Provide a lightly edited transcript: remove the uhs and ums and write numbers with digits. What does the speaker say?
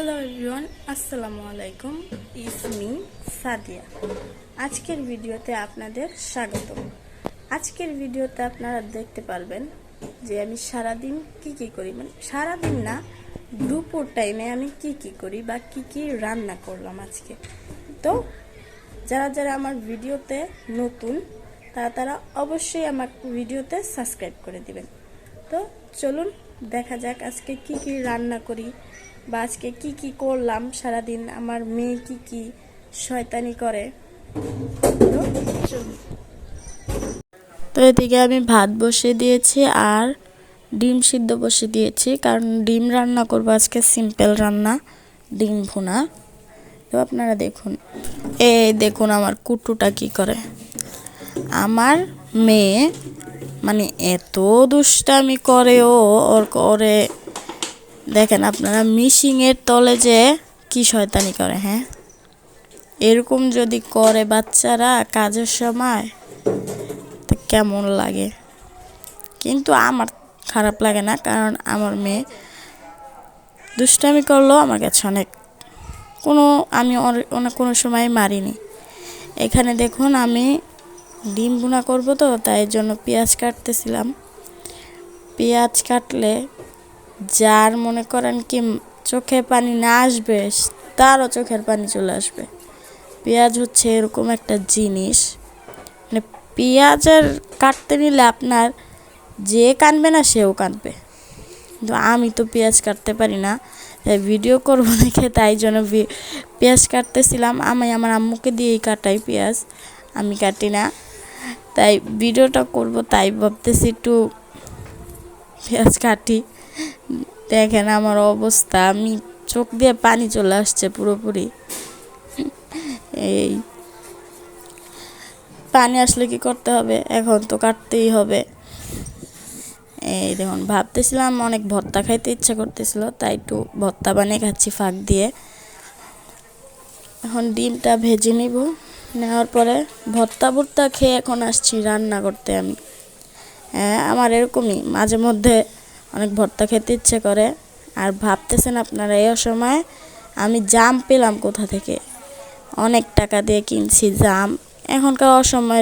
Hello everyone, আসসালামু আলাইকুম। ইসমি সাদিয়া। আজকের ভিডিওতে আপনাদের স্বাগতম। আজকের ভিডিওতে আপনারা দেখতে পারবেন যে আমি সারাদিন কি করি, মানে সারাদিন না, দুপুর টাইমে আমি কি করি বা কি রান্না করলাম আজকে। তো যারা যারা আমার ভিডিওতে নতুন তারা অবশ্যই আমার ভিডিওতে সাবস্ক্রাইব করে দিবেন। তো চলুন দেখা যাক আজকে কি রান্না করি বা আজকে কি করলাম সারাদিন, আমার মেয়ে কি শয়তানি করে। তো চলুন। তো এদিকে আমি ভাত বসিয়ে দিয়েছি আর ডিম সিদ্ধ বসিয়ে দিয়েছি, কারণ ডিম রান্না করবো আজকে, সিম্পল রান্না, ডিম ভুনা। তো আপনারা দেখুন, দেখুন আমার কুটুটা কি করে। আমার মেয়ে মানে এত দুষ্টামি করে, ওরে দেখেন আপনারা, মিশিংয়ের তলে যে কি শয়তানি করে। হ্যাঁ, এরকম যদি করে বাচ্চারা কাজের সময় তো কেমন লাগে। কিন্তু আমার খারাপ লাগে না, কারণ আমার মেয়ে দুষ্টামি করলেও আমার কাছে আমি অনেক কোনো সময় মারিনি। এখানে দেখুন আমি ডিম ভুনা করব, তো তাই জন্য পেঁয়াজ কাটতেছিলাম। পেঁয়াজ কাটলে যার মনে করেন কি চোখে পানি না আসবে, তারও চোখের পানি চলে আসবে। পেঁয়াজ হচ্ছে এরকম একটা জিনিস, মানে পেঁয়াজের কাটতে নিলে আপনার যে কানবে না সেও কানবে। কিন্তু আমি তো পেঁয়াজ কাটতে পারি না, তাই ভিডিও করবো দেখে তাই জন্য পেঁয়াজ কাটতেছিলাম। আমি আমার আম্মুকে দিয়েই কাটাই পেঁয়াজ, আমি কাটি না। তাই ভিডিওটা করব, তাই ভাবতেছি একটু পেঁয়াজ কাটি। দেখেন আমার অবস্থা, আমি চোখ দিয়ে পানি চলে আসছে পুরোপুরি। এই পানি আসলে কি করতে হবে, এখন তো কাটতেই হবে। এই দেখুন, ভাবতেছিলাম অনেক ভর্তা খাইতে ইচ্ছা করতেছিল, তাই একটু ভর্তা বানিয়ে খাচ্ছি ফাঁক দিয়ে। এখন ডিমটা ভেজে নিব, নেওয়ার পরে ভর্তা খেয়ে এখন আসছি রান্না করতে আমি। আমার এরকমই মাঝে মধ্যে অনেক ভর্তা খেতে ইচ্ছে করে। আর ভাবতেছেন আপনারা, এই সময় আমি জাম পেলাম কোথা থেকে, অনেক টাকা দিয়ে কিনছি জাম। এখনকার অসময়ে